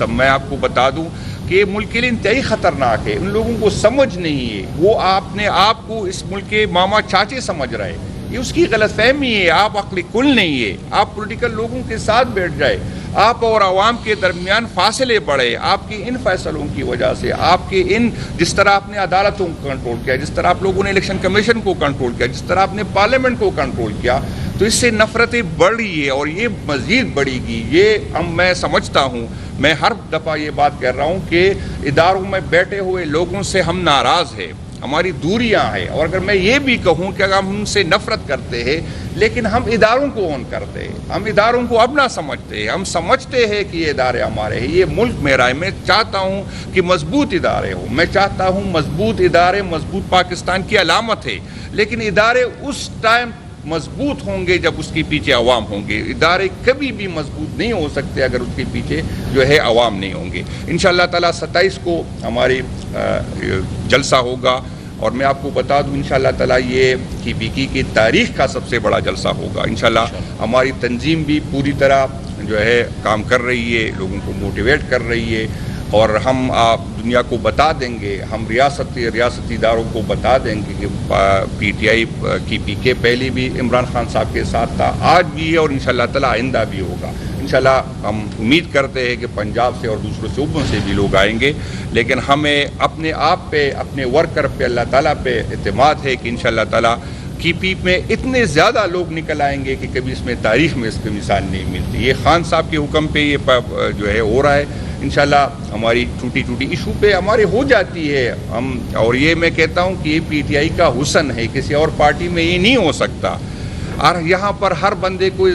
Speaker 2: میں آپ کو بتا دوں کہ یہ ملک کے لیے انتہائی خطرناک ہے۔ ان لوگوں کو سمجھ نہیں ہے، وہ اپنے آپ کو اس ملک کے ماما چاچے سمجھ رہے ہیں، یہ اس کی غلط فہمی ہے۔ آپ عقل کل نہیں ہے، آپ پولیٹیکل لوگوں کے ساتھ بیٹھ جائے، آپ اور عوام کے درمیان فاصلے بڑھے آپ کے ان فیصلوں کی وجہ سے، آپ کے جس طرح آپ نے عدالتوں کو کنٹرول کیا، جس طرح آپ لوگوں نے الیکشن کمیشن کو کنٹرول کیا، جس طرح آپ نے پارلیمنٹ کو کنٹرول کیا، تو اس سے نفرتیں بڑھ رہی ہے اور یہ مزید بڑھے گی۔ یہ میں سمجھتا ہوں، میں ہر دفعہ یہ بات کہہ رہا ہوں کہ اداروں میں بیٹھے ہوئے لوگوں سے ہم ناراض ہیں، ہماری دوریاں ہیں، اور اگر میں یہ بھی کہوں کہ اگر ہم ان سے نفرت کرتے ہیں لیکن ہم اداروں کو اون کرتے ہیں، ہم اداروں کو اب نہ سمجھتے ہیں، ہم سمجھتے ہیں کہ یہ ادارے ہمارے ہیں، یہ ملک میرا ہے۔ میں چاہتا ہوں کہ مضبوط ادارے ہوں، میں چاہتا ہوں مضبوط ادارے مضبوط پاکستان کی علامت ہے، لیکن ادارے اس ٹائم مضبوط ہوں گے جب اس کے پیچھے عوام ہوں گے۔ ادارے کبھی بھی مضبوط نہیں ہو سکتے اگر اس کے پیچھے جو ہے عوام نہیں ہوں گے۔ انشاءاللہ تعالیٰ 27 کو ہمارے جلسہ ہوگا، اور میں آپ کو بتا دوں انشاءاللہ تعالیٰ یہ کی تاریخ کا سب سے بڑا جلسہ ہوگا۔ انشاءاللہ ہماری تنظیم بھی پوری طرح جو ہے کام کر رہی ہے، لوگوں کو موٹیویٹ کر رہی ہے، اور ہم دنیا کو بتا دیں گے، ہم ریاستی اداروں کو بتا دیں گے کہ پی ٹی آئی کی پی کے پہلے بھی عمران خان صاحب کے ساتھ تھا، آج بھی ہے، اور انشاءاللہ تعالیٰ آئندہ بھی ہوگا۔ انشاءاللہ ہم امید کرتے ہیں کہ پنجاب سے اور دوسرے صوبوں سے بھی لوگ آئیں گے، لیکن ہمیں اپنے آپ پہ، اپنے ورکر پہ، اللہ تعالیٰ پہ اعتماد ہے کہ انشاءاللہ تعالیٰ کی پیپ میں اتنے زیادہ لوگ نکل آئیں گے کہ کبھی اس میں تاریخ میں اس کی مثال نہیں ملتی۔ یہ خان صاحب کے حکم پہ یہ جو ہے ہو رہا ہے۔ انشاءاللہ ہماری ٹوٹی ایشو پہ ہماری ہو جاتی ہے، اور یہ میں کہتا ہوں کہ یہ پی ٹی آئی کا حسن ہے، کسی اور پارٹی میں یہ نہیں ہو سکتا۔ اور یہاں پر ہر بندے کو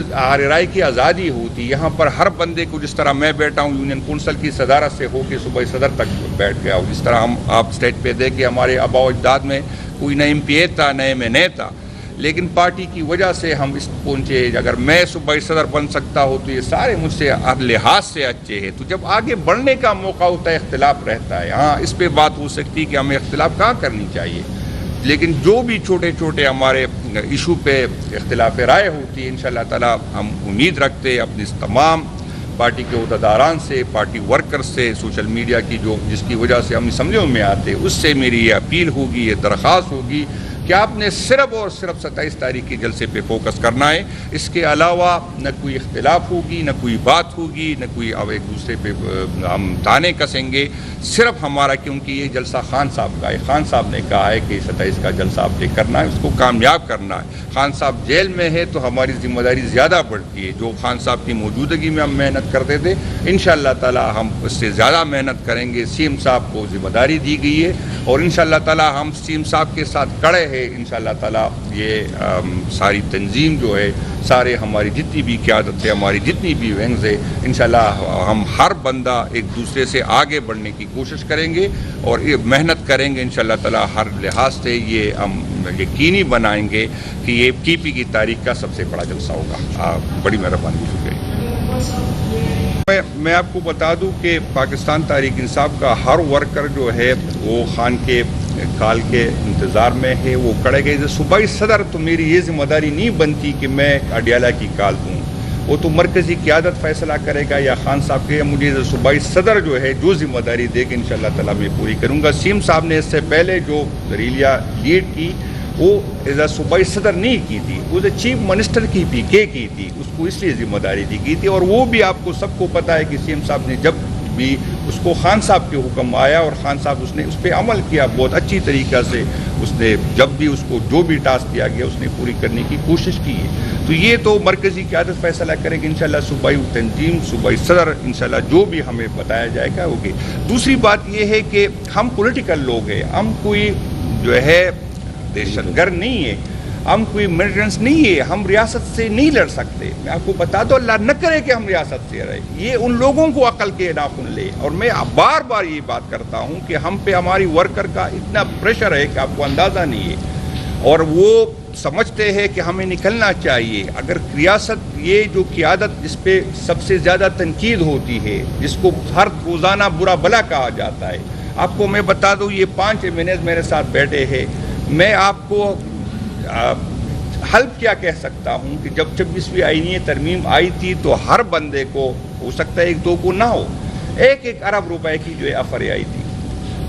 Speaker 2: رائے کی آزادی ہوتی، یہاں پر ہر بندے کو، جس طرح میں بیٹھا ہوں یونین کونسل کی صدارت سے ہو کے صوبائی صدر تک بیٹھ گیا ہوں، جس طرح آپ اسٹیج پہ دیکھیں ہمارے آباء و اجداد میں کوئی نہ ایم پی اے تھا نہ ایم این اے تھا، لیکن پارٹی کی وجہ سے ہم اس پہنچے۔ اگر میں صوبائی صدر بن سکتا ہوں تو یہ سارے مجھ سے ہر لحاظ سے اچھے ہیں۔ تو جب آگے بڑھنے کا موقع ہوتا ہے اختلاف رہتا ہے، ہاں اس پہ بات ہو سکتی کہ ہمیں اختلاف کہاں کرنی چاہیے، لیکن جو بھی چھوٹے ہمارے ایشو پہ اختلاف رائے ہوتی ہے، انشاءاللہ تعالیٰ ہم امید رکھتے ہیں اپنی تمام پارٹی کے عہدیداران سے، پارٹی ورکر سے، سوشل میڈیا کی جس کی وجہ سے ہم سمجھوں میں آتے، اس سے میری یہ اپیل ہوگی، یہ درخواست ہوگی کہ آپ نے صرف اور صرف 27 تاریخ کے جلسے پہ فوکس کرنا ہے۔ اس کے علاوہ نہ کوئی اختلاف ہوگی، نہ کوئی بات ہوگی، نہ کوئی اب ایک دوسرے پہ ہم تانے کسیں گے، صرف ہمارا، کیونکہ یہ جلسہ خان صاحب کا ہے۔ خان صاحب نے کہا ہے کہ 27 کا جلسہ آپ نے کرنا ہے، اس کو کامیاب کرنا ہے۔ خان صاحب جیل میں ہے تو ہماری ذمہ داری زیادہ بڑھتی ہے۔ جو خان صاحب کی موجودگی میں ہم محنت کرتے تھے، انشاءاللہ تعالیٰ ہم اس سے زیادہ محنت کریں گے۔ سی ایم صاحب کو ذمہ داری دی گئی ہے، اور انشاءاللہ تعالیٰ ہم سی ایم صاحب کے ساتھ کھڑے ہیں۔ انشاءاللہ تعالیٰ یہ ساری تنظیم جو ہے، سارے ہماری جتنی بھی قیادت ہے، ہماری جتنی بھی ونگز ہے، انشاءاللہ ہم ہر بندہ ایک دوسرے سے آگے بڑھنے کی کوشش کریں گے اور یہ محنت کریں گے۔ انشاءاللہ تعالیٰ ہر لحاظ سے یہ ہم یقینی بنائیں گے کہ یہ کی پی کی تاریخ کا سب سے بڑا جلسہ ہوگا۔ بڑی مہربانی، شکریہ۔ میں آپ کو بتا دوں کہ پاکستان تحریک انصاف کا ہر ورکر جو ہے وہ خان کے کال کے انتظار میں ہے. وہ کڑے گئے صوبائی صدر تو میری یہ ذمہ داری نہیں بنتی کہ میں اڈیالہ کی کال دوں. وہ تو مرکزی قیادت فیصلہ کرے گا یا خان صاحب کے. مجھے صوبائی صدر جو ہے جو ذمہ داری دے گا انشاءاللہ تعالیٰ میں پوری کروں گا. سیم صاحب نے اس سے پہلے جو ریلیہ لیڈ کی وہ ایز اے صوبائی صدر نہیں کی تھی, وہ چیف منسٹر کی پی کے کی تھی. اس کو اس لیے ذمہ داری دی گئی تھی. اور وہ بھی آپ کو سب کو پتہ ہے کہ سیم صاحب نے جب بھی اس کو خان صاحب کے حکم آیا اور خان صاحب اس نے اس پہ عمل کیا بہت اچھی طریقہ سے. اس نے جب بھی اس کو جو بھی ٹاسک دیا گیا اس نے پوری کرنے کی کوشش کی ہے. تو یہ تو مرکزی قیادت فیصلہ کرے گی انشاءاللہ. صوبائی تنظیم صوبائی صدر انشاءاللہ جو بھی ہمیں بتایا جائے گا ہوگی. دوسری بات یہ ہے کہ ہم پولیٹیکل لوگ ہیں, ہم کوئی جو ہے دہشت گرد نہیں ہے, ہم کوئی ملیٹنٹس نہیں ہے, ہم ریاست سے نہیں لڑ سکتے. میں آپ کو بتا دو اللہ نہ کرے کہ ہم ریاست سے رہے. یہ ان لوگوں کو عقل کے ناخن لے. اور میں بار بار یہ بات کرتا ہوں کہ ہم پہ ہماری ورکر کا اتنا پریشر ہے کہ آپ کو اندازہ نہیں ہے, اور وہ سمجھتے ہیں کہ ہمیں نکلنا چاہیے. اگر ریاست یہ جو قیادت جس پہ سب سے زیادہ تنقید ہوتی ہے, جس کو ہر روزانہ برا بلا کہا جاتا ہے, آپ کو میں بتا دوں یہ 5 MNAs میرے ساتھ بیٹھے ہیں. میں آپ کو حلف کیا کہہ سکتا ہوں کہ جب 26ویں آئینی ترمیم آئی تھی تو ہر بندے کو ہو سکتا ہے 1-2 کو نہ ہو, 1 ارب روپے کی جو آفر آئی تھی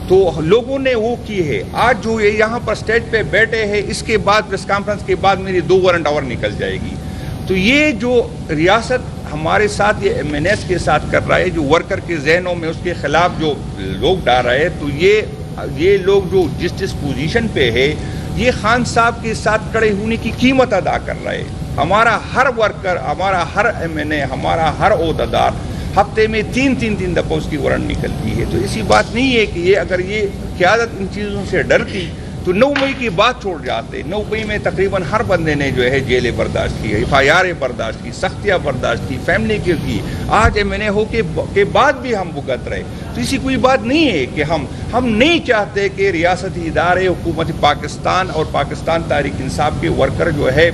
Speaker 2: تو لوگوں نے وہ کی ہے. آج جو یہ یہاں پر اسٹیج پہ بیٹھے ہیں, اس کے بعد پریس کانفرنس کے بعد میری 2 وارنٹ اور نکل جائے گی. تو یہ جو ریاست ہمارے ساتھ یہ MNAs کے ساتھ کر رہا ہے, جو ورکر کے ذہنوں میں اس کے خلاف جو لوگ ڈال رہے ہیں, تو یہ لوگ جو جس پوزیشن پہ ہے یہ خان صاحب کے ساتھ کڑے ہونے کی قیمت ادا کر رہے ہیں. ہمارا ہر ورکر, ہمارا ہر MNA, ہمارا ہر عہدیدار ہفتے میں 3 دفعہ اس کی وارنٹ نکلتی ہے. تو ایسی بات نہیں ہے کہ یہ اگر یہ قیادت ان چیزوں سے ڈرتی تو 9 مئی کی بات چھوڑ جاتے. 9 مئی میں تقریباً ہر بندے نے جو ہے جیلیں برداشت کی, FIR برداشت کی, سختیاں برداشت کی, فیملی کی. آج MNA ہو کے بعد بھی ہم بھگت رہے. تو اسی کوئی بات نہیں ہے کہ ہم نہیں چاہتے کہ ریاستی ادارے, حکومت پاکستان اور پاکستان تحریک انصاف کے ورکر جو ہے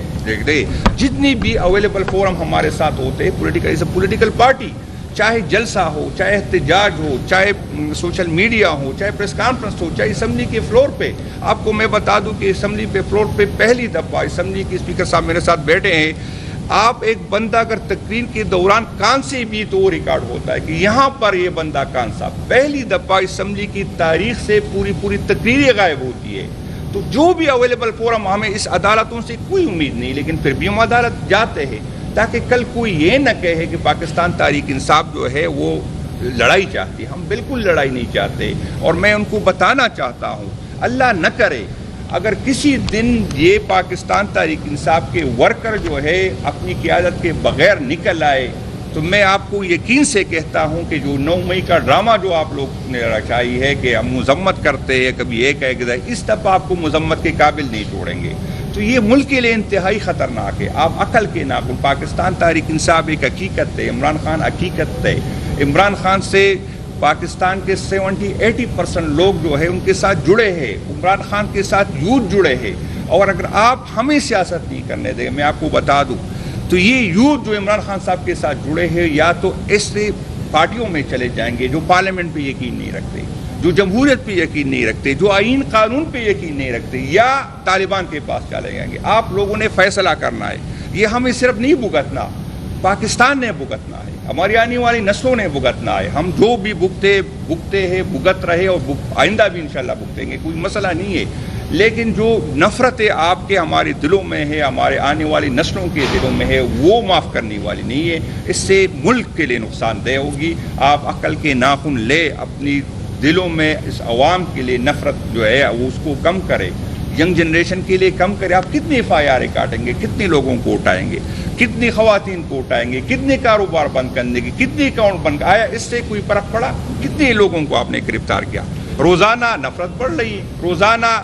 Speaker 2: جتنی بھی اویلیبل فورم ہمارے ساتھ ہوتے ہیں, پولیٹیکل پارٹی, چاہے جلسہ ہو, چاہے احتجاج ہو, چاہے سوشل میڈیا ہو, چاہے پریس کانفرنس ہو, چاہے اسمبلی کے فلور پہ. آپ کو میں بتا دوں کہ اسمبلی پہ فلور پہ پہلی دفعہ اسمبلی کے اسپیکر صاحب میرے ساتھ بیٹھے ہیں. آپ ایک بندہ اگر تقریر کے دوران کان سے بھی تو وہ ریکارڈ ہوتا ہے کہ یہاں پر یہ بندہ کان صاحب پہلی دفعہ اسمبلی کی تاریخ سے پوری تقریریں غائب ہوتی ہے. تو جو بھی اویلیبل فورم, ہمیں اس عدالتوں سے کوئی امید نہیں, لیکن پھر بھی ہم عدالت جاتے ہیں تاکہ کل کوئی یہ نہ کہے کہ پاکستان تحریک انصاف جو ہے وہ لڑائی چاہتی. ہم بالکل لڑائی نہیں چاہتے. اور میں ان کو بتانا چاہتا ہوں, اللہ نہ کرے اگر کسی دن یہ پاکستان تحریک انصاف کے ورکر جو ہے اپنی قیادت کے بغیر نکل آئے, تو میں آپ کو یقین سے کہتا ہوں کہ جو 9 مئی کا ڈرامہ جو آپ لوگ نے رچائی ہے کہ ہم مذمت کرتے ہیں, کبھی ایک ہے کہ اس دفعہ آپ کو مذمت کے قابل نہیں چھوڑیں گے. تو یہ ملک کے لیے انتہائی خطرناک ہے. آپ عقل کے ناخن, پاکستان تحریک انصاف ایک حقیقت ہے, عمران خان حقیقت ہے. عمران خان سے پاکستان کے 70-80% لوگ جو ہے ان کے ساتھ جڑے ہیں, عمران خان کے ساتھ یوتھ جڑے ہیں. اور اگر آپ ہمیں سیاست نہیں کرنے دیں, میں آپ کو بتا دوں, تو یہ یوتھ جو عمران خان صاحب کے ساتھ جڑے ہیں یا تو ایسے پارٹیوں میں چلے جائیں گے جو پارلیمنٹ پہ یقین نہیں رکھتے, جو جمہوریت پہ یقین نہیں رکھتے, جو آئین قانون پہ یقین نہیں رکھتے, یا طالبان کے پاس چلے جائیں گے. آپ لوگوں نے فیصلہ کرنا ہے. یہ ہمیں صرف نہیں بھگتنا, پاکستان نے بھگتنا ہے, ہماری آنے والی نسلوں نے بھگتنا ہے. ہم جو بھی بھگتے ہیں بھگت رہے اور آئندہ بھی انشاءاللہ بھگتیں گے, کوئی مسئلہ نہیں ہے. لیکن جو نفرت آپ کے ہمارے دلوں میں ہے, ہمارے آنے والی نسلوں کے دلوں میں ہے, وہ معاف کرنے والی نہیں ہے. اس سے ملک کے لیے نقصان دہ ہوگی. آپ عقل کے ناخن لے, اپنی دلوں میں اس عوام کے لیے نفرت جو ہے وہ اس کو کم کرے, ینگ جنریشن کے لیے کم کرے. آپ کتنے FIR کاٹیں گے, کتنے لوگوں کو اٹھائیں گے, کتنی خواتین کو اٹھائیں گے, کتنے کاروبار بند کرنے کی, کتنے اکاؤنٹ بند, آیا اس سے کوئی فرق پڑا؟ کتنے لوگوں کو آپ نے گرفتار کیا؟ روزانہ نفرت بڑھ رہی ہے, روزانہ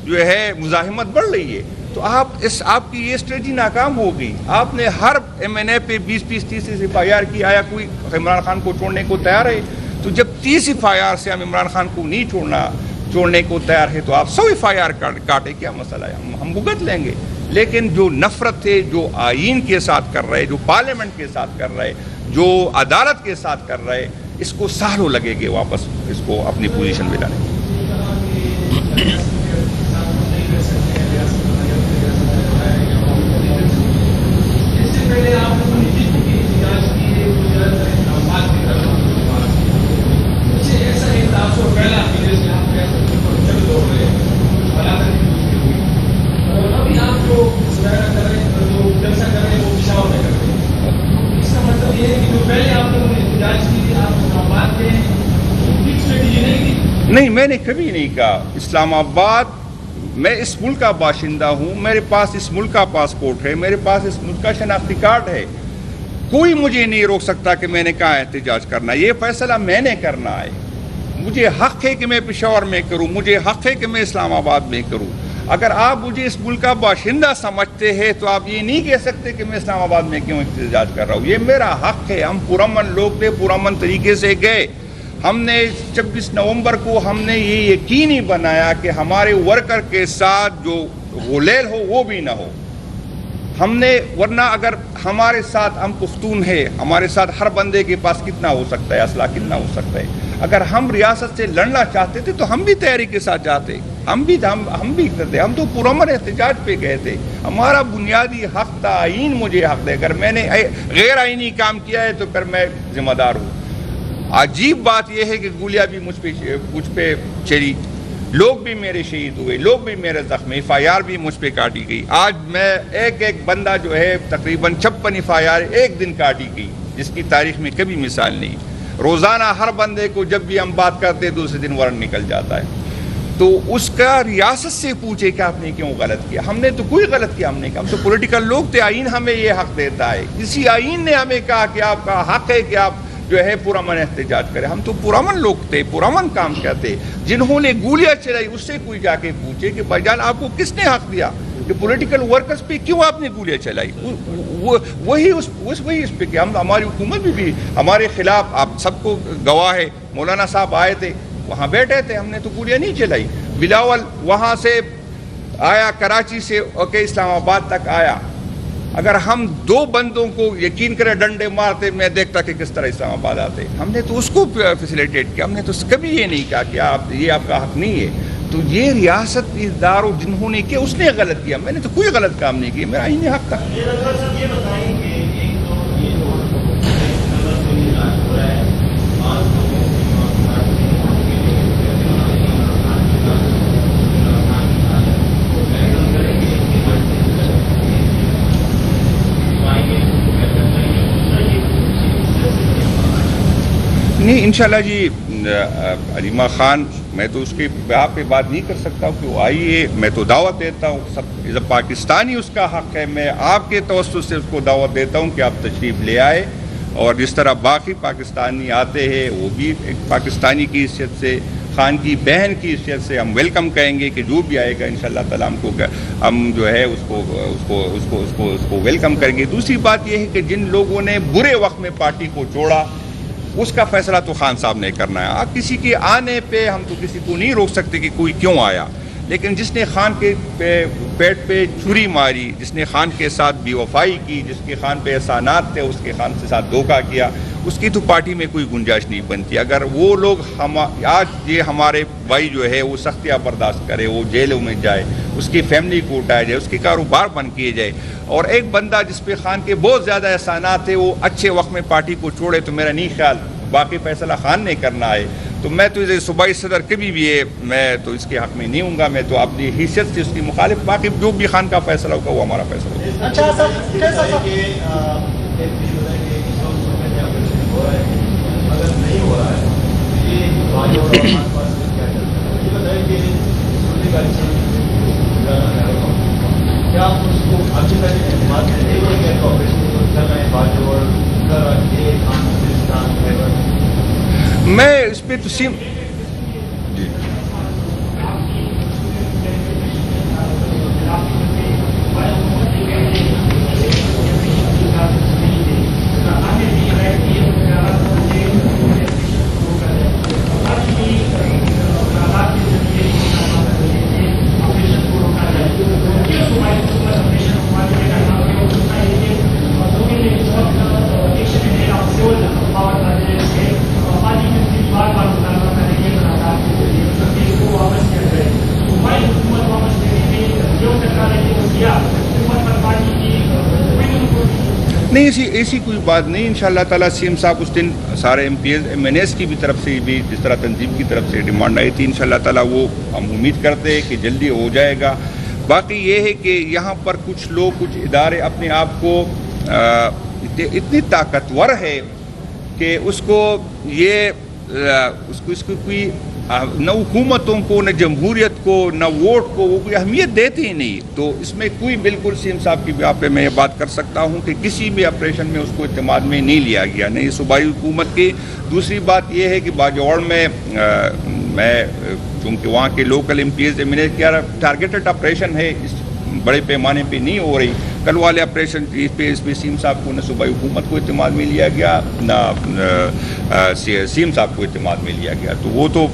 Speaker 2: جو ہے مزاحمت بڑھ رہی ہے. تو آپ کی یہ اسٹریٹجی ناکام ہو گئی. آپ نے ہر MNA پہ 20-30 FIR کی, آیا کوئی عمران خان کو چھوڑنے کو تیار ہے؟ تو جب 30 FIR سے ہم عمران خان کو نہیں چھوڑنے کو تیار ہے تو آپ 100 FIR کاٹے, کیا مسئلہ ہے, ہم بھگت لیں گے. لیکن جو نفرت ہے جو آئین کے ساتھ کر رہے, جو پارلیمنٹ کے ساتھ کر رہے, جو عدالت کے ساتھ کر رہے, اس کو سالوں لگے گے واپس اس کو اپنی پوزیشن میں لانے. نہیں, میں نے کبھی نہیں کہا. اسلام آباد, میں اس ملک کا باشندہ ہوں, میرے پاس اس ملک کا پاسپورٹ ہے, میرے پاس اس ملک کا شناختی کارڈ ہے. کوئی مجھے نہیں روک سکتا کہ میں نے کہا احتجاج کرنا. یہ فیصلہ میں نے کرنا ہے. مجھے حق ہے کہ میں پشاور میں کروں, مجھے حق ہے کہ میں اسلام آباد میں کروں. اگر آپ مجھے اس ملک کا باشندہ سمجھتے ہیں تو آپ یہ نہیں کہہ سکتے کہ میں اسلام آباد میں کیوں احتجاج کر رہا ہوں. یہ میرا حق ہے. ہم پرامن لوگ تھے, پرامن طریقے سے گئے. ہم نے 26 نومبر کو ہم نے یہ یقینی بنایا کہ ہمارے ورکر کے ساتھ جو غلیل ہو وہ بھی نہ ہو. ہم نے, ورنہ اگر ہمارے ساتھ, ہم پختون ہیں, ہمارے ساتھ ہر بندے کے پاس کتنا ہو سکتا ہے, اسلحہ کتنا ہو سکتا ہے. اگر ہم ریاست سے لڑنا چاہتے تھے تو ہم بھی تیاری کے ساتھ جاتے, ہم بھی کرتے. ہم تو پرامن احتجاج پہ گئے تھے. ہمارا بنیادی حق تھا, آئین مجھے حق دے. اگر میں نے غیر آئینی کام کیا ہے تو پھر میں ذمہ دار ہوں. عجیب بات یہ ہے کہ گولیاں بھی مجھ پہ چلی, لوگ بھی میرے شہید ہوئے, لوگ بھی میرے زخمی, FIR بھی مجھ پہ کاٹی گئی. آج میں ایک بندہ جو ہے تقریباً 56 FIR ایک دن کاٹی گئی, جس کی تاریخ میں کبھی مثال نہیں. روزانہ ہر بندے کو جب بھی ہم بات کرتے دوسرے دن وارنٹ نکل جاتا ہے. تو اس کا ریاست سے پوچھے کہ آپ نے کیوں غلط کیا. ہم نے تو کوئی غلط کیا ہم نے کہا, ہم تو پولیٹیکل لوگ تھے. آئین ہمیں یہ حق دیتا ہے. اسی آئین نے ہمیں کہا کہ آپ کا حق ہے کہ آپ جو ہے پرامن احتجاج کرے. ہم تو پرامن لوگ تھے, پرامن کام کرتے. جنہوں نے گولیاں چلائی اس سے کوئی جا کے پوچھے کہ بھائی جان آپ کو کس نے حق دیا کہ پولیٹیکل ورکرز پہ کیوں آپ نے گولیاں چلائی. وہی اس پہ کہ ہماری حکومت بھی ہمارے خلاف, آپ سب کو گواہ ہے, مولانا صاحب آئے تھے, وہاں بیٹھے تھے, ہم نے تو گولیاں نہیں چلائی. بلاول وہاں سے آیا کراچی سے اوکے اسلام آباد تک آیا. اگر ہم 2 بندوں کو یقین کرے ڈنڈے مارتے, میں دیکھتا کہ کس طرح اسلام آباد آتے. ہم نے تو اس کو فیسیلیٹیٹ کیا. ہم نے تو کبھی یہ نہیں کہا کہ یہ آپ کا حق نہیں ہے. تو یہ ریاست اداروں جنہوں نے کیا اس نے غلط کیا. میں نے تو کوئی غلط کام نہیں کیا, میرا آئینی حق تھا. نہیں انشاءاللہ جی, علیمہ خان میں تو اس کے آپ پہ بات نہیں کر سکتا کہ وہ آئیے. میں تو دعوت دیتا ہوں, سب پاکستانی اس کا حق ہے. میں آپ کے توسط سے اس کو دعوت دیتا ہوں کہ آپ تشریف لے آئے. اور جس طرح باقی پاکستانی آتے ہیں وہ بھی ایک پاکستانی کی حیثیت سے, خان کی بہن کی حیثیت سے ہم ویلکم کہیں گے کہ جو بھی آئے گا انشاءاللہ تعالیٰ ہم جو ہے اس کو ویلکم کریں گے. دوسری بات یہ ہے کہ جن لوگوں نے برے وقت میں پارٹی کو چھوڑا اس کا فیصلہ تو خان صاحب نے کرنا ہے. آپ کسی کے آنے پہ ہم تو کسی کو نہیں روک سکتے کہ کوئی کیوں آیا. لیکن جس نے خان کے پیٹ پہ چھری ماری, جس نے خان کے ساتھ بے وفائی کی, جس کے خان پہ احسانات تھے, اس کے خان کے ساتھ دھوکہ کیا, اس کی تو پارٹی میں کوئی گنجائش نہیں بنتی. اگر وہ لوگ آج یہ ہمارے بھائی جو ہے وہ سختیاں برداشت کرے, وہ جیلوں میں جائے, اس کی فیملی کو اٹھایا جائے, اس کے کاروبار بند کیے جائے, اور ایک بندہ جس پہ خان کے بہت زیادہ احسانات تھے وہ اچھے وقت میں پارٹی کو چھوڑے, تو میرا نہیں خیال باقی فیصلہ خان نے کرنا ہے. تو میں تو صوبائی صدر کبھی بھی ہے, میں تو اس کے حق میں نہیں ہوں گا. میں تو اپنی حیثیت سے اس کی مخالف, باقی جو بھی خان کا فیصلہ ہوگا وہ ہمارا فیصلہ ہوگا.
Speaker 3: اچھا
Speaker 2: میں اس پہ تو نہیں ایسی کوئی بات نہیں. انشاءاللہ تعالیٰ سی ایم صاحب اس دن سارے M P as M N S کی بھی طرف سے بھی جس طرح تنظیم کی طرف سے ڈیمانڈ آئی تھی, انشاءاللہ تعالیٰ وہ ہم امید کرتے ہیں کہ جلدی ہو جائے گا. باقی یہ ہے کہ یہاں پر کچھ لوگ کچھ ادارے اپنے آپ کو اتنی طاقتور ہے کہ اس کو کوئی نہ حکومتوں کو نہ جمہوریت کو نہ ووٹ کو وہ کوئی اہمیت دیتے ہی نہیں. تو اس میں کوئی بالکل سی ایم صاحب کی بھی آپ پہ میں یہ بات کر سکتا ہوں کہ کسی بھی آپریشن میں اس کو اعتماد میں نہیں لیا گیا, نہیں صوبائی حکومت کی. دوسری بات یہ ہے کہ باجوڑ میں چونکہ وہاں کے local M P as M N A کیا ٹارگیٹڈ آپریشن ہے, اس بڑے پیمانے پہ نہیں ہو رہی. کل والے آپریشن اس پہ سی ایم صاحب کو نہ صوبائی حکومت کو اعتماد میں لیا گیا نہ سی ایم صاحب کو اعتماد میں لیا گیا. تو وہ تو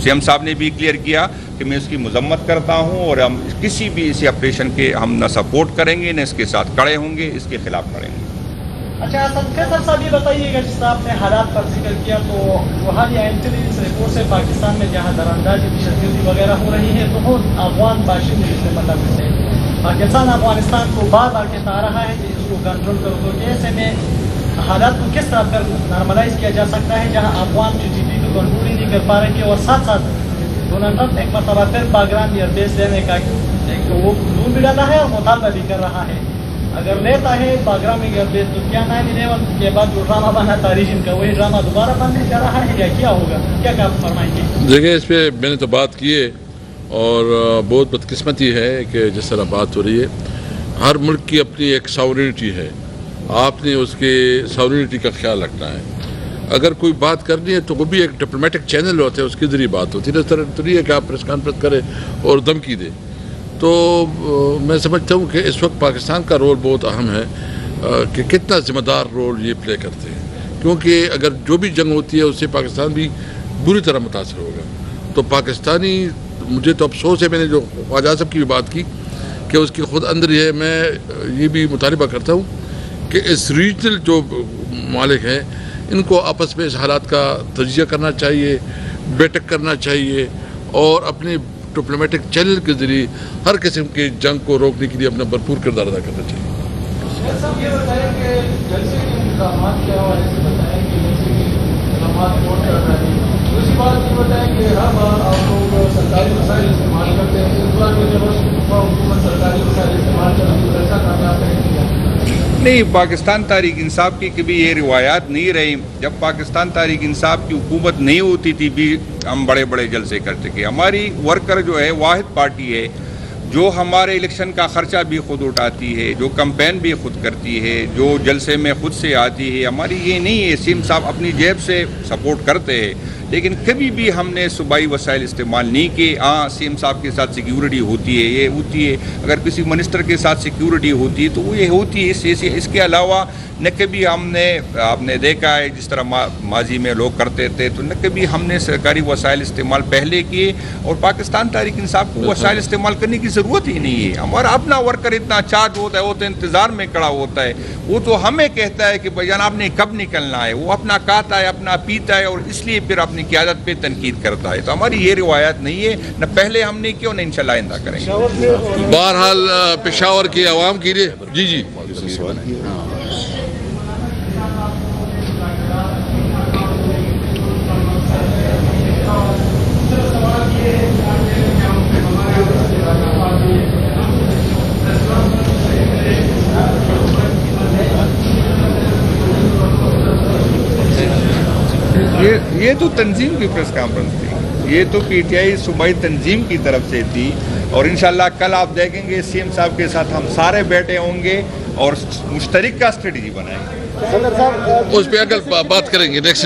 Speaker 2: سی ایم صاحب نے بھی کلیئر کیا کہ میں اس کی مذمت کرتا ہوں اور ہم کسی بھی اسی آپریشن کے ہم نہ سپورٹ کریں گے نہ اس کے ساتھ کھڑے ہوں گے, اس کے خلاف کھڑے ہوں گے.
Speaker 3: اچھا صاحب یہ بتائیے گا جس طرح آپ نے حالات پر ذکر کیا تو حالیہ انٹیلیجنس رپورٹ سے پاکستان میں جہاں دراندازی تشدد وغیرہ ہو رہی ہے تو افغان باشندے جس میں مطلب سے پاکستان افغانستان کو بار بار کہتا آ رہا ہے کہ اس کو کنٹرول کرو. تو ایسے میں حالات کو کس طرح پر نارملائز کیا جا سکتا ہے جہاں افغان جو جی کو کنٹرول ہی نہیں کر پا رہے اور ساتھ ساتھ ڈونلڈ ٹرمپ ایک مرتبہ پھر باگرام ایئر بیس لینے کا ایک وہ دور بھی ڈالا ہے اور مطالبہ بھی کر رہا ہے. اگر لیتا ہے باگرام ایئر بیس تو کیا 9/11 کے بعد جو ڈرامہ بنا تھا ریجن کا وہی ڈرامہ دوبارہ بننے جا رہا ہے یا کیا ہوگا, کیا فرمائیں گے؟
Speaker 1: دیکھیں اس پہ میں نے تو بات کی ہے اور بہت بدقسمتی ہے کہ جس طرح بات ہو رہی ہے. ہر ملک کی اپنی ایک ساورینٹی ہے, آپ نے اس کے ساورینٹی کا خیال رکھنا ہے. اگر کوئی بات کرنی ہے تو وہ بھی ایک ڈپلومیٹک چینل ہوتا ہے, اس کے ذریعے بات ہوتی ہے. اس طرح تو نہیں ہے کہ آپ پریس کانفرنس کریں اور دھمکی دیں. تو میں سمجھتا ہوں کہ اس وقت پاکستان کا رول بہت اہم ہے کہ کتنا ذمہ دار رول یہ پلے کرتے ہیں, کیونکہ اگر جو بھی جنگ ہوتی ہے اس سے پاکستان بھی بری طرح متاثر ہوگا. تو پاکستانی, مجھے تو افسوس ہے, میں نے جو خواجہ صاحب کی بھی بات کی کہ اس کی خود اندر یہ ہے, میں یہ بھی مطالبہ کرتا ہوں کہ اس ریجنل جو ممالک ہیں ان کو آپس میں اس حالات کا تجزیہ کرنا چاہیے, بیٹھک کرنا چاہیے اور اپنے ڈپلومیٹک چینل کے ذریعے ہر قسم کی جنگ کو روکنے کے لیے اپنا بھرپور کردار ادا کرنا چاہیے.
Speaker 3: یہ بتائیں کہ جلسے کے انتظامات کے حوالے سے بتائیں کہ جیسے کہ انتظامات ووٹ کر رہے ہیں. دوسری بات یہ بتائیں کہ ہر بار آپ لوگ سرکاری وسائل استعمال کرتے ہیں, اس بار میں جب حکومت سرکاری وسائل استعمال کر رہی ہے ایسا کامیاب نہیں کیا.
Speaker 2: نہیں, پاکستان تحریک انصاف کی کبھی یہ روایات نہیں رہی. جب پاکستان تحریک انصاف کی حکومت نہیں ہوتی تھی بھی ہم بڑے بڑے جلسے کرتے کہ ہماری ورکر جو ہے واحد پارٹی ہے جو ہمارے الیکشن کا خرچہ بھی خود اٹھاتی ہے, جو کمپین بھی خود کرتی ہے, جو جلسے میں خود سے آتی ہے. ہماری یہ نہیں ہے, سیم صاحب اپنی جیب سے سپورٹ کرتے ہیں لیکن کبھی بھی ہم نے صوبائی وسائل استعمال نہیں کیے. ہاں, سیم صاحب کے ساتھ سیکیورٹی ہوتی ہے, یہ ہوتی ہے, اگر کسی منسٹر کے ساتھ سیکیورٹی ہوتی ہے تو وہ یہ ہوتی ہے. اس کے علاوہ نہ کبھی ہم نے, آپ نے دیکھا ہے جس طرح ماضی میں لوگ کرتے تھے, تو نہ کبھی ہم نے سرکاری وسائل استعمال پہلے کیے. اور پاکستان تحریک انصاف کو وسائل استعمال کرنے کی ضرورت ہی نہیں ہے. ہمارا اپنا ورکر اتنا چارج ہوتا ہے, وہ تو انتظار میں کھڑا ہوتا ہے, وہ تو ہمیں کہتا ہے کہ بھائی جان آپ نے کب نکلنا ہے. وہ اپنا کھاتا ہے, اپنا پیتا ہے اور اس لیے پھر اپنی قیادت پہ تنقید کرتا ہے. تو ہماری یہ روایات نہیں ہے, نہ پہلے ہم نے کی اور نہ انشاءاللہ آئندہ کریں گے.
Speaker 1: بہرحال پشاور کی عوام کے لیے جی
Speaker 2: یہ تو تنظیم کی پریس کانفرنس تھی, یہ تو پی ٹی آئی صوبائی تنظیم کی طرف سے تھی. اور انشاءاللہ کل آپ دیکھیں گے سی ایم صاحب کے ساتھ ہم سارے بیٹھے ہوں گے اور مشترک کا اسٹریٹجی بنائیں گے.
Speaker 1: اس پہ اگر بات کریں گے نیکسٹ